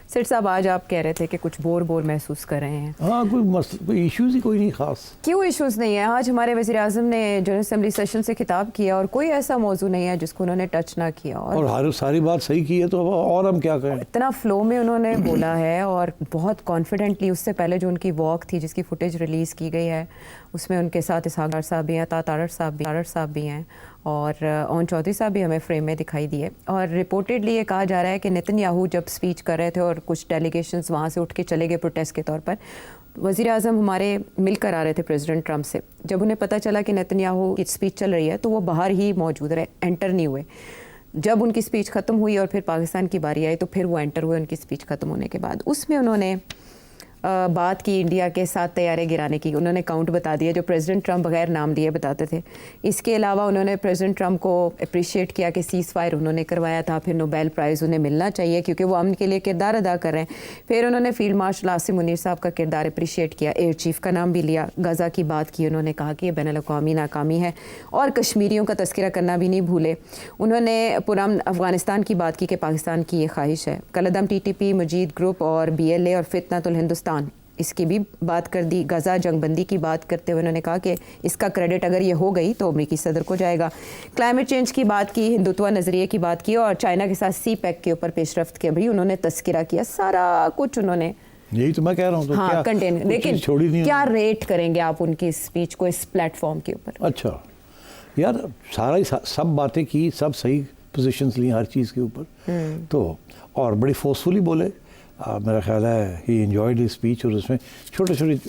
सेठ साहब, आज आप कह रहे थे कि कुछ बोर महसूस कर रहे हैं। हाँ, कोई इश्यूज ही कोई नहीं खास। क्यों इश्यूज नहीं है? आज हमारे वज़ीर आज़म ने जनरल असेंबली सेशन से खिताब किया और कोई ऐसा मौजू नहीं है जिसको उन्होंने टच ना किया, और हर सारी बात सही की है, तो और हम क्या करें। इतना फ्लो में उन्होंने बोला है और बहुत कॉन्फिडेंटली। उससे पहले जो उनकी वॉक थी जिसकी फुटेज रिलीज़ की गई है, उसमें उनके साथ इसहाक साहब भी हैं, तारड़ साहब भी हैं, और ओन चौधरी साहब भी हमें फ्रेम में दिखाई दिए। और रिपोर्टेडली ये कहा जा रहा है कि नेतन्याहू जब स्पीच कर रहे थे और कुछ डेलीगेशंस वहाँ से उठ के चले गए प्रोटेस्ट के तौर पर, वज़ीर आज़म हमारे मिलकर आ रहे थे प्रेसिडेंट ट्रंप से। जब उन्हें पता चला कि नेतन्याहू की स्पीच चल रही है तो वो बाहर ही मौजूद रहे, एंटर नहीं हुए। जब उनकी स्पीच ख़त्म हुई और फिर पाकिस्तान की बारी आई तो फिर वो एंटर हुए उनकी स्पीच ख़त्म होने के बाद। उसमें उन्होंने बात की इंडिया के 7 तैयारे गिराने की। उन्होंने काउंट बता दिया जो प्रेसिडेंट ट्रंप बगैर नाम लिए बताते थे। इसके अलावा उन्होंने प्रेसिडेंट ट्रंप को अप्रिशिएट किया कि सीज़ फायर उन्होंने करवाया था, फिर नोबेल प्राइज़ उन्हें मिलना चाहिए क्योंकि वो अमन के लिए किरदार अदा कर रहे हैं। फिर उन्होंने फील्ड मार्शल आसिम मुनीर साहब का किरदार अप्रिशिएट किया, एयर चीफ का नाम भी लिया, गज़ा की बात की। उन्होंने कहा कि ये बैनुल-अक़वामी नाकामी है और कश्मीरियों का तज़किरा करना भी नहीं भूले। उन्होंने पुरान अफ़गानिस्तान की बात की कि पाकिस्तान की ये ख्वाहिश है। कलअदम TTP, मजीद ग्रुप और BLA और फितनतुल हिंदुस्तान, इसकी भी बात कर दी। गज़ा जंगबंदी की बात करते हुए उन्होंने कहा कि इसका क्रेडिट अगर ये हो गई तो अमेरिकी सदर को जाएगा। क्लाइमेट चेंज की बात की, हिंदुत्व नज़रिए की बात की और चाइना के साथ CPEC के ऊपर पेशरफ्त के भी उन्होंने तस्करा किया। सारा कुछ उन्होंने, यही तो मैं कह रहा हूँ। तो हाँ, कंटेन। लेकिन क्या नहीं। रेट करेंगे आप उनकी स्पीच को इस प्लेटफॉर्म के ऊपर? अच्छा यार, सारा ही सब बातें की, सब सही पोजीशंस ली हर चीज़ के ऊपर, तो और बड़ी फोर्सफुली बोले। मेरा ख्याल है ही एंजॉयड हिज स्पीच। और उसमें छोटे छोटे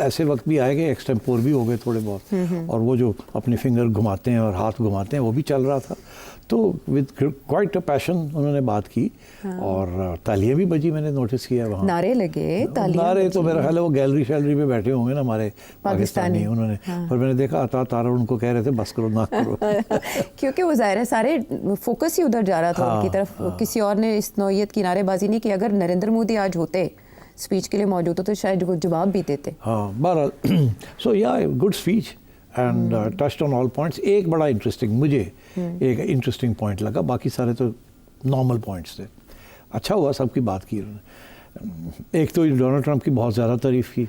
ऐसे वक्त भी आए कि एक्सटेम्पोर भी हो गए थोड़े बहुत, और वो जो अपने फिंगर घुमाते हैं और हाथ घुमाते हैं वो भी चल रहा था। तो विद क्वाइट अ पैशन उन्होंने बात की। हाँ। और तालियां भी बजी, मैंने नोटिस किया वहाँ। नारे लगे, नारे तो मेरा ख्याल है वो गैलरी शैलरी पे बैठे होंगे ना हमारे पाकिस्तानी। उन्होंने, और मैंने देखा तारा उनको कह रहे थे बस करो ना करो क्योंकि वो जाहिर है सारे फोकस ही उधर जा रहा था उनकी तरफ। किसी और ने इस नौयत की नारेबाजी नहीं की। अगर नरेंद्र मोदी आज होते स्पीच के लिए मौजूद हो तो शायद वो जवाब भी देते। हाँ, बहरहाल सो या good speech and touched on all points. एक बड़ा इंटरेस्टिंग, मुझे एक इंटरेस्टिंग पॉइंट लगा, बाकी सारे तो नॉर्मल पॉइंट्स थे। अच्छा हुआ सबकी बात की उन्होंने। एक तो डोनाल्ड ट्रंप की बहुत ज़्यादा तारीफ़ की,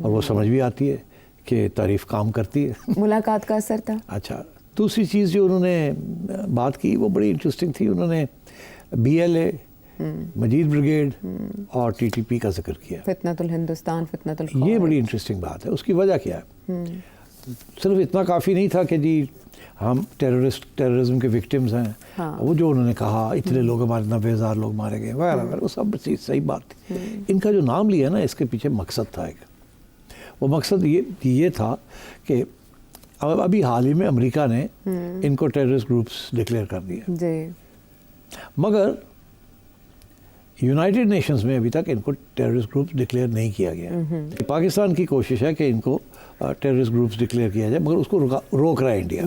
और वो समझ भी आती है कि तारीफ़ काम करती है। मुलाकात का असर था। अच्छा, दूसरी चीज़ जो उन्होंने बात की वो बड़ी इंटरेस्टिंग थी। उन्होंने BLA, मजीद ब्रिगेड और TTP का जिक्र किया। फितनतुल हिंदुस्तान, फितनतुल, ये बड़ी इंटरेस्टिंग बात है। उसकी वजह क्या है? सिर्फ इतना काफ़ी नहीं था कि जी हम टेररिज्म के विक्टिम्स हैं। हाँ। वो जो उन्होंने कहा इतने लोग हमारे 90,000 लोग मारे गए वगैरह, वो सब चीज़ सही बात थी। इनका जो नाम लिया ना, इसके पीछे मकसद था एक। वो मकसद ये था कि अभी हाल ही में अमेरिका ने इनको टेररिस्ट ग्रुप्स डिक्लेयर कर दिए, मगर यूनाइटेड नेशंस में अभी तक इनको टेररिस्ट ग्रुप्स डिक्लेयर नहीं किया गया। पाकिस्तान की कोशिश है कि इनको टेररिस्ट ग्रुप्स डिक्लेयर किया जाए, मगर उसको रोक रहा है इंडिया,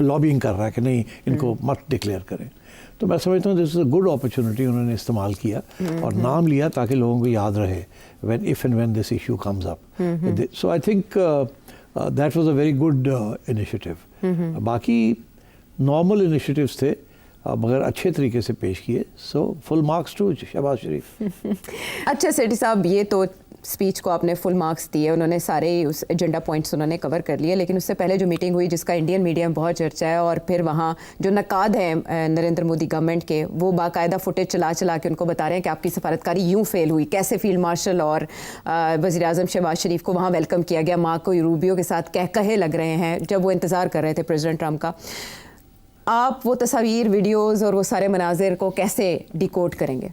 लॉबिंग कर रहा है कि नहीं इनको मत डिक्लेयर करें। तो मैं समझता हूँ this is a good opportunity उन्होंने इस्तेमाल किया और नाम लिया ताकि लोगों को याद रहे if and when this issue comes up. So I think that was a very good initiative. बाकी नॉर्मल इनिशिएटिव्स थे मगर अच्छे तरीके से पेश किए। So full marks to Shahbaz Sharif. अच्छा सेठी साहब, ये तो स्पीच को आपने फुल मार्क्स दिए, उन्होंने सारे उस एजेंडा पॉइंट्स उन्होंने कवर कर लिए। लेकिन उससे पहले जो मीटिंग हुई जिसका इंडियन मीडिया में बहुत चर्चा है, और फिर वहाँ जो नकाद हैं नरेंद्र मोदी गवर्नमेंट के, वो बाकायदा फुटेज चला के उनको बता रहे हैं कि आपकी सफारतकारी यूँ फेल हुई, कैसे फील्ड मार्शल और वज़ीर आज़म शहबाज शरीफ को वहाँ वेलकम किया गया, मार्को रूबियो के साथ कहे लग रहे हैं जब वो इंतज़ार कर रहे थे प्रेसिडेंट ट्रंप का। आप वो तस्वीर, वीडियोज़ और वो सारे मनाजिर को कैसे डिकोड करेंगे?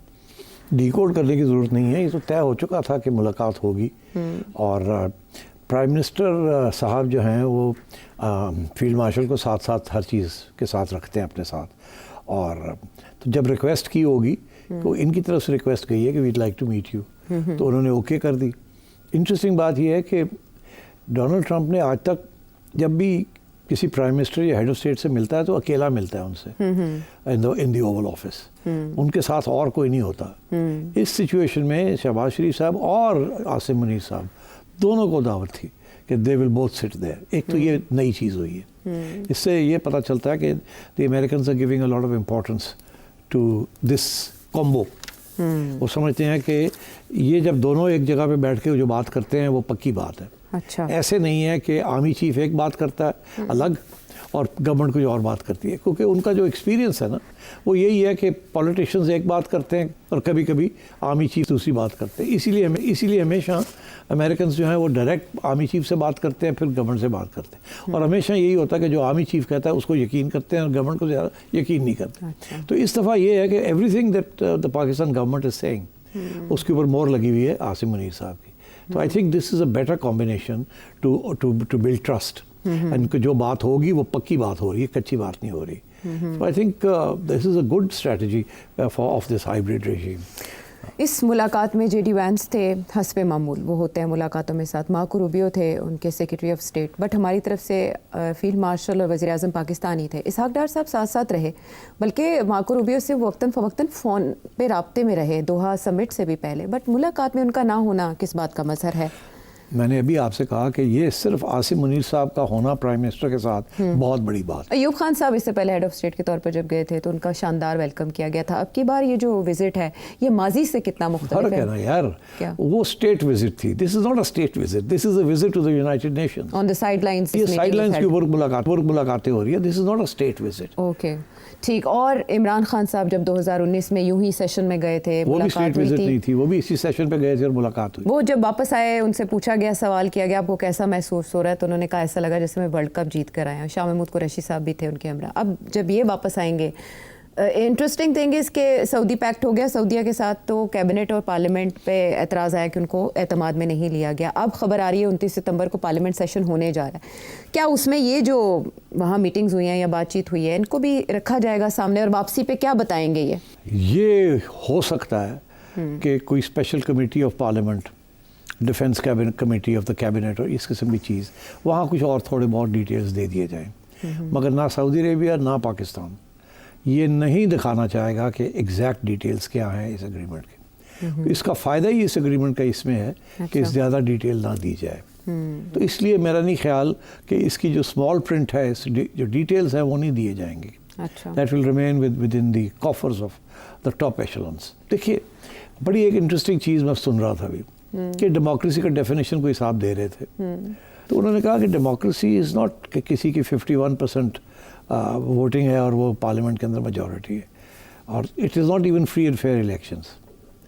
डिकोड करने की ज़रूरत नहीं है, ये तो तय हो चुका था कि मुलाकात होगी। और प्राइम मिनिस्टर साहब जो हैं वो फील्ड मार्शल को साथ साथ हर चीज़ के साथ रखते हैं अपने साथ। और तो जब रिक्वेस्ट की होगी तो इनकी तरफ से रिक्वेस्ट गई है कि we'd like to meet you, तो उन्होंने ओके कर दी। इंटरेस्टिंग बात यह है कि डोनाल्ड ट्रंप ने आज तक जब भी किसी प्राइम मिनिस्टर या हेड ऑफ स्टेट से मिलता है तो अकेला मिलता है उनसे इन द ओवल ऑफिस, उनके साथ और कोई नहीं होता। इस सिचुएशन में शहबाज शरीफ साहब और आसिम मुनीर साहब दोनों को दावत थी कि they will both sit there. एक तो ये नई चीज़ हुई है, इससे ये पता चलता है कि the Americans are giving a lot of importance to this combo वो समझते हैं कि ये जब दोनों एक जगह पे बैठ के जो बात करते हैं वो पक्की बात है। अच्छा, ऐसे नहीं है कि आर्मी चीफ एक बात करता है अलग और गवर्नमेंट कुछ और बात करती है, क्योंकि उनका जो एक्सपीरियंस है ना वो यही है कि पॉलिटिशियंस एक बात करते हैं और कभी कभी आर्मी चीफ दूसरी बात करते हैं। इसीलिए हमेशा अमेरिकन जो हैं वो डायरेक्ट आर्मी चीफ से बात करते हैं, फिर गवर्नमेंट से बात करते हैं, और हमेशा यही होता है कि जो आर्मी चीफ कहता है उसको यकीन करते हैं और गवर्नमेंट को ज़्यादा यकीन नहीं करते। अच्छा। तो इस दफ़ा ये है कि everything that the Pakistan government is saying उसके ऊपर मोहर लगी हुई है आसिम मुनीर साहब की। तो I think this is a better combination to build trust, and जो बात होगी वो पक्की बात हो रही है, कच्ची बात नहीं हो रही। So I think this is a good strategy of this hybrid regime. इस मुलाकात में जेडी वैंस थे हस्बे मामूल, वो होते हैं मुलाकातों में साथ, मार्को रूबियो थे उनके सेक्रेटरी ऑफ स्टेट, बट हमारी तरफ से फील्ड मार्शल और वज़ीर आज़म पाकिस्तानी थे। इसहाक डार साहब साथ साथ रहे, बल्कि मार्को रूबियो से वक्तन फ़वक्तन फ़ोन पे राब्ते में रहे दोहा समिट से भी पहले, बट मुलाकात में उनका ना होना किस बात का मज़हर है? मैंने अभी आपसे कहा कि ये सिर्फ आसिम मुनीर साहब का होना प्राइम मिनिस्टर के साथ बहुत बड़ी बात है। अयूब खान साहब इससे पहले हेड ऑफ स्टेट के तौर पर जब गए थे तो उनका शानदार वेलकम किया गया था। अब की बार ये जो विजिट है ये माजी से कितना मुख्तलिफ फर्क है ना यार, क्या? वो स्टेट विजिट थी, this is not a state visit, this is a visit to the United Nations. On the sidelines, ये साइडलाइंस की ऊपर मुलाकातें हो रही है, this is not a state visit. Okay, ठीक। और इमरान खान साहब जब 2019 में यूं ही सेशन में गए थे, वो भी स्टेट मुलाकात हुई विजिट थी, नहीं थी, वो भी इसी सेशन पे गए थे और मुलाकात हुई। वो जब वापस आए उनसे पूछा गया, सवाल किया गया आपको कैसा महसूस हो रहा है, तो उन्होंने कहा ऐसा लगा जैसे मैं वर्ल्ड कप जीत कर आया हूँ। शाह महमूद कुरैशी साहब भी थे उनके हमरा। अब जब ये वापस आएंगे, इंटरेस्टिंग थिंग इज़ के सऊदी पैक्ट हो गया सऊदीया के साथ, तो कैबिनेट और पार्लियामेंट पे एतराज़ आया कि उनको एतमाद में नहीं लिया गया। अब खबर आ रही है 29 सितंबर को पार्लियामेंट सेशन होने जा रहा है, क्या उसमें ये जो वहाँ मीटिंग्स हुई हैं या बातचीत हुई है इनको भी रखा जाएगा सामने, और वापसी पे क्या बताएंगे? ये हो सकता है कि कोई special committee of parliament, defence cabinet committee of the cabinet और इस किस्म की चीज़, वहाँ कुछ और थोड़े बहुत डिटेल्स दे दिए जाएँ, मगर ना सऊदी अरेबिया ना पाकिस्तान ये नहीं दिखाना चाहेगा कि एग्जैक्ट डिटेल्स क्या हैं इस एग्रीमेंट के। इसका फ़ायदा ही इस एग्रीमेंट का इसमें है कि ज़्यादा डिटेल ना दी जाए। तो इसलिए मेरा नहीं ख्याल कि इसकी जो स्मॉल प्रिंट है, जो डिटेल्स हैं वो नहीं दिए जाएंगे। अच्छा, that will remain within the coffers of the top echelons. देखिए, बड़ी एक इंटरेस्टिंग चीज़ मैं सुन रहा था अभी कि डेमोक्रेसी का डेफिनेशन कोई साहब दे रहे थे, तो उन्होंने कहा कि डेमोक्रेसी इज़ नॉट कि किसी की 51% वोटिंग है और वो पार्लियामेंट के अंदर मेजॉरिटी है, और it is not even free and fair elections.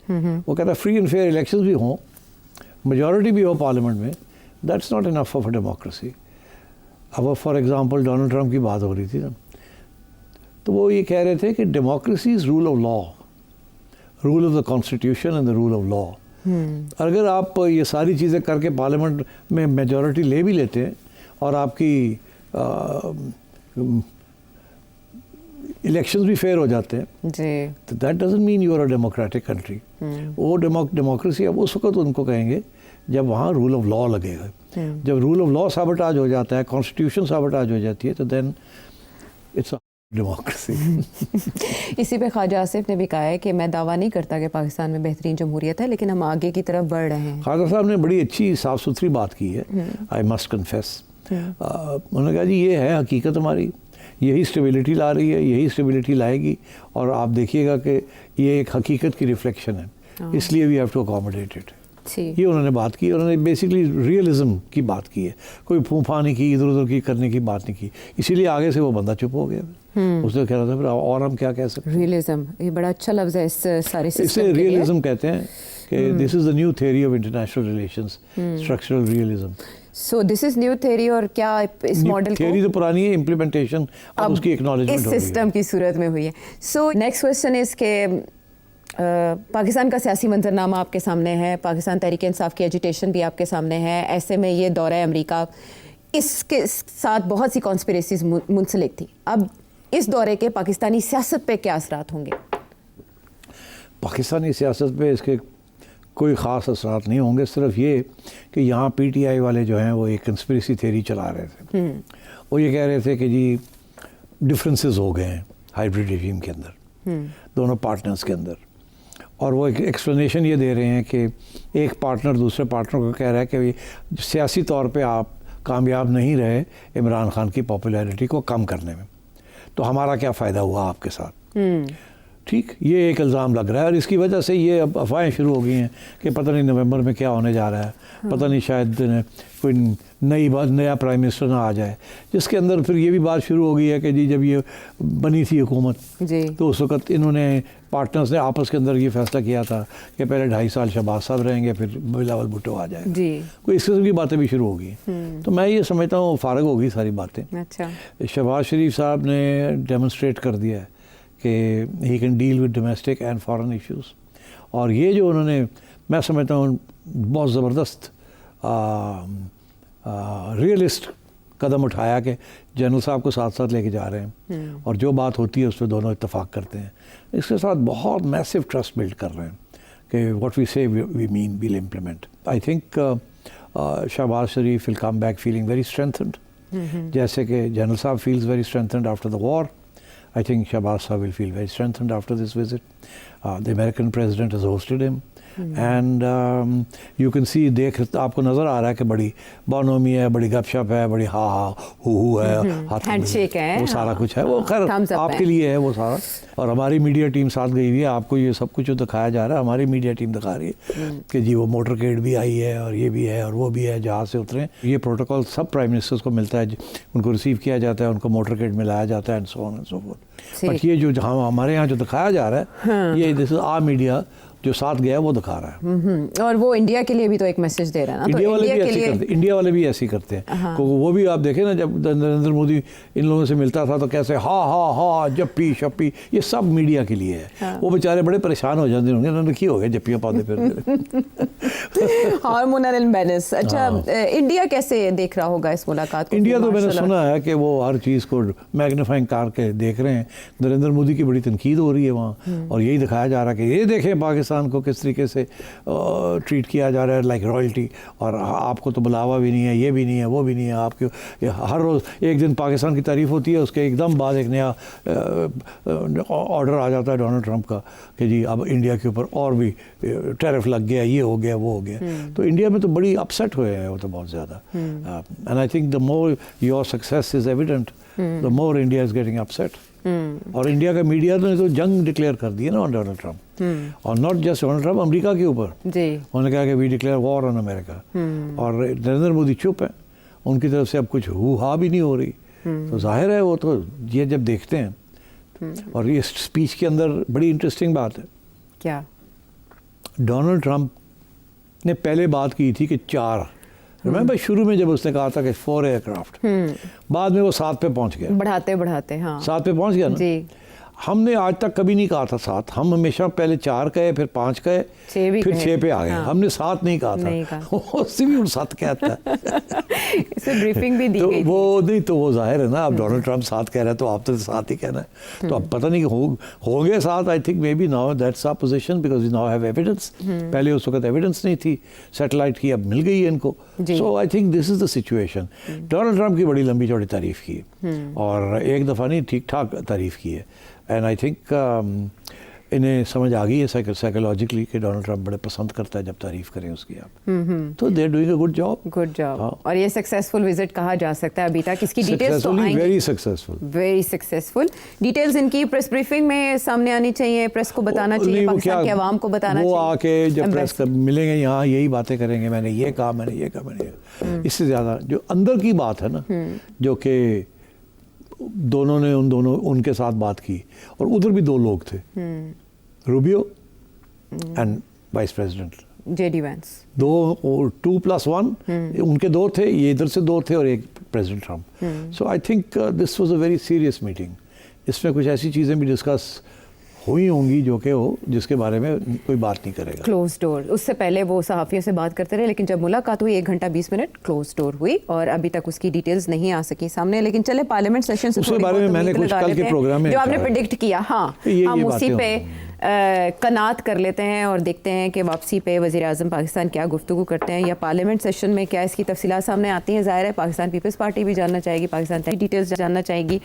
वो कहता है फ्री एंड फेयर इलेक्शंस भी हों, मेजॉरिटी भी हो पार्लियामेंट में, that's not enough for democracy. अब फॉर एग्जांपल डोनाल्ड ट्रंप की बात हो रही थी ना, तो वो ये कह रहे थे कि democracy is rule of law, rule of the constitution and the rule of law. अगर आप ये सारी चीज़ें करके पार्लियामेंट में मेजॉरिटी ले भी लेते हैं और आपकी इलेक्शंस भी फेयर हो जाते हैं जी, तो that doesn't mean you are a democratic country. वो डेमोक्रेसी अब उस वक्त उनको कहेंगे जब वहाँ रूल ऑफ लॉ लगेगा। जब रूल ऑफ लॉ साबटाज हो जाता है, कॉन्स्टिट्यूशन साबटाज हो जाती है, तो देन इट्स डेमोक्रेसी। इसी पे ख्वाजा आसिफ ने भी कहा है कि मैं दावा नहीं करता कि पाकिस्तान में बेहतरीन जमहूरियत है, लेकिन हम आगे की तरफ बढ़ रहे हैं। ख्वाजा साहब ने बड़ी अच्छी साफ़ सुथरी बात की है, आई मस्ट कन्फेस। उन्होंने कहा जी ये है हकीकत हमारी, यही स्टेबिलिटी ला रही है, यही स्टेबिलिटी लाएगी, और आप देखिएगा कि ये एक हकीकत की रिफ्लेक्शन है, इसलिए we have to accommodate it. ये उन्होंने बात की, उन्होंने बेसिकली रियलिज्म की बात की है, कोई फूफा नहीं की, इधर उधर की करने की बात नहीं की, इसीलिए आगे से वो बंदा चुप हो गया। उसने कह रहा था फिर और हम क्या कह सकते हैं। रियलिज्म, ये बड़ा अच्छा लफ्ज़ है इस सारे सिस्टम इसे के लिए। रियलिज्म कहते हैं कि this is the new theory of international relations, structural realism. So this is new theory, और क्या इस मॉडल को, थ्योरी तो पुरानी है, इम्प्लीमेंटेशन अब उसकी एक्नॉलेजमेंट इस हो रही है। सिस्टम की सूरत में हुई है। सो नेक्स्ट क्वेश्चन इज के पाकिस्तान का सियासी मंजरनामा आपके सामने है, पाकिस्तान तहरीक इंसाफ की एजिटेशन भी आपके सामने है, ऐसे में ये दौरा अमेरिका, इसके साथ बहुत सी कॉन्स्पिरेसीज मुंसलिक थी। अब इस दौरे के पाकिस्तानी सियासत पे क्या असरात होंगे? पाकिस्तानी सियासत पे इसके कोई ख़ास असरात नहीं होंगे, सिर्फ ये कि यहाँ PTI वाले जो हैं वो एक कंस्पिरेसी थ्योरी चला रहे थे। वो ये कह रहे थे कि जी डिफरेंसेस हो गए हैं हाइब्रिड रेजिम के अंदर, दोनों पार्टनर्स के अंदर, और वो एक एक्सप्लेनेशन ये दे रहे हैं कि एक पार्टनर दूसरे पार्टनर को कह रहा है कि सियासी तौर पे आप कामयाब नहीं रहे इमरान खान की पॉपुलैरिटी को कम करने में, तो हमारा क्या फ़ायदा हुआ आपके साथ। ठीक, ये एक इल्ज़ाम लग रहा है और इसकी वजह से ये अब अफवाहें शुरू हो गई हैं कि पता नहीं नवंबर में क्या होने जा रहा है, पता नहीं शायद कोई नया प्राइम मिनिस्टर ना आ जाए, जिसके अंदर फिर ये भी बात शुरू हो गई है कि जी जब ये बनी थी हुकूमत जी तो उस वक्त इन्होंने पार्टनर्स ने आपस के अंदर ये फैसला किया था कि पहले 2.5 साल शहबाज साहब रहेंगे फिर बिलावल भुट्टो आ जाएगा, जी कोई इस किस्म की बातें भी शुरू हो गई। तो मैं ये समझता हूँ फारग हो गई सारी बातें। अच्छा शहबाज शरीफ साहब ने डेमोन्स्ट्रेट कर दिया है कि he can deal with domestic and foreign issues, और ये जो उन्होंने, मैं समझता हूँ बहुत ज़बरदस्त रियलिस्ट कदम उठाया कि जनरल साहब को साथ साथ लेके जा रहे हैं और जो बात होती है उस पर दोनों इत्तेफाक करते हैं, इसके साथ बहुत मैसिव ट्रस्ट बिल्ड कर रहे हैं कि what we say we mean will implement. I think Shahbaz Sharif will come back feeling very strengthened, जैसे कि जनरल साहब feels very strengthened after the war. I think Shahbaz Shah will feel very strengthened after this visit. The American president has hosted him. And you can see, आपको नज़र आ रहा है कि बड़ी बानोमी है, बड़ी गपशप है, बड़ी हू है, हाथ हैंडशेक है, वो सारा कुछ है, वो खैर आपके लिए है वो सारा। और हमारी मीडिया टीम साथ गई हुई है, आपको ये सब कुछ जो दिखाया जा रहा है हमारी मीडिया टीम दिखा रही है कि जी वो मोटरकेड भी आई है और ये भी है और वो भी है, जहाज़ से उतरे। ये प्रोटोकॉल सब प्राइम मिनिस्टर्स को मिलता है, उनको रिसीव किया जाता है, उनको मोटरकेड में लाया जाता है and so on and so fourth. But ये जो हमारे यहाँ जो दिखाया जा रहा है ये दिस इज आवर मीडिया जो साथ गया है वो दिखा रहा है। और वो इंडिया के लिए भी तो एक मैसेज दे रहा है ना, इंडिया तो वाले भी ऐसे करते हैं, इंडिया वाले भी ऐसे ही करते हैं। तो वो भी आप देखें ना, जब नरेंद्र मोदी इन लोगों से मिलता था तो कैसे हा जप्पी शप्पी, ये सब मीडिया के लिए है। वो बेचारे बड़े परेशान हो जाते होंगे, उन्होंने की हो गया जप्पियाँ पाते फिर हार्मोनल इम्बैलेंस। अच्छा, इंडिया कैसे देख रहा होगा इस मुलाकात को? इंडिया तो मैंने सुना है कि वो हर चीज़ को मैग्नीफाइंग करके देख रहे हैं। नरेंद्र मोदी की बड़ी तनकीद हो रही है वहाँ, और यही दिखाया जा रहा है कि ये देखें पाकिस्तान को किस तरीके से ट्रीट किया जा रहा है लाइक रॉयल्टी, और आपको तो बुलावा भी नहीं है, ये भी नहीं है, वो भी नहीं है। आपके हर रोज़ एक दिन पाकिस्तान की तारीफ़ होती है, उसके एकदम बाद एक नया ऑर्डर आ जाता है डोनाल्ड ट्रंप का कि जी अब इंडिया के ऊपर और भी टैरिफ लग गया, ये हो गया, वो हो गया। तो इंडिया में तो बड़ी अपसेट हुए हैं वो तो बहुत ज़्यादा। And I think the more your success is evident, the more India is getting upset. और इंडिया का मीडिया ने तो जंग डिक्लेयर कर दी है ना डोनाल्ड ट्रंप, और not just Donald Trump, America के ऊपर। उन्होंने कहा कि we declare war on America, और नरेंद्र मोदी चुप है, उनकी तरफ से अब कुछ हुआ भी नहीं हो रही। तो जाहिर है वो तो ये जब देखते हैं। और ये स्पीच के अंदर बड़ी इंटरेस्टिंग बात है, क्या डोनाल्ड ट्रंप ने पहले बात की थी कि 4, रिमेंबर शुरू में जब उसने कहा था कि 4 एयरक्राफ्ट, बाद में वो 7 पे पहुंच गया, बढ़ाते बढ़ाते 7 पे पहुंच गया ना जी। हमने आज तक कभी नहीं कहा था 7, हम हमेशा पहले 4 कहे, फिर 5 कहे, फिर 6 पे आ गए। हमने 7 नहीं कहा था, उससे भी 7 कहता है। इसे ब्रीफिंग भी दी तो गई वो नहीं, तो वो जाहिर है ना, अब डोनाल्ड ट्रंप 7 कह रहा है तो आप तो 7 ही कहना है। तो अब पता नहीं होंगे 7। I think maybe now that's our position because we now have evidence. पहले उस वक्त एविडेंस नहीं थी सैटेलाइट की, अब मिल गई है इनको। So I think this is the situation. Donald Trump की बड़ी लंबी चौड़ी तारीफ की और एक दफ़ा नहीं, ठीक ठाक तारीफ की है। एंड आई थिंक इन्हें समझ आ गई है साइकोलॉजिकली कि डोनाल्ड ट्रंप बड़े पसंद करता है जब तारीफ करें उसकी आप। तो they are doing a good job. और ये सक्सेसफुल विजिट कहा जा सकता है अभी तक। इसकी डिटेल्स तो आएंगी, वेरी सक्सेसफुल। डिटेल्स इनकी प्रेस ब्रीफिंग में सामने आनी चाहिए, प्रेस को बताना चाहिए, पाकिस्तान की आवाम को बताना चाहिए। वो आके जब प्रेस मिलेंगे यहाँ यही बातें करेंगे, मैंने ये कहा, मैंने ये कहा, मैंने ये। इससे ज़्यादा जो अंदर की बात है ना, जो कि दोनों ने उनके साथ बात की, और उधर भी 2 लोग थे, Rubio and vice president JD Vance, 2+1 उनके 2 थे, ये इधर से 2 थे और एक president Trump. So I think this was a very serious meeting. इसमें कुछ ऐसी चीज़ें भी डिस्कस हुई होंगी जो कि हो, जिसके बारे में कोई बात नहीं करेगा क्लोज डोर। उससे पहले वो सहाफ़ियों से बात करते रहे, लेकिन जब मुलाकात हुई 1 घंटा 20 मिनट क्लोज डोर हुई, और अभी तक उसकी डिटेल्स नहीं आ सकी सामने। लेकिन चले पार्लियामेंट सेशन से उसके बारे में मैंने कुछ कल के प्रोग्राम में जो आपने प्रेडिक्ट किया, हम उसी पे कनात कर लेते हैं और देखते हैं कि वापसी पे वज़ीर आज़म पाकिस्तान क्या गुफ्तगू करते हैं, या पार्लियामेंट सेशन में क्या इसकी तफसीलात सामने आती हैं। ज़ाहिर है पाकिस्तान पीपल्स पार्टी भी जानना चाहेगी, पाकिस्तान डिटेल्स जानना चाहेगी।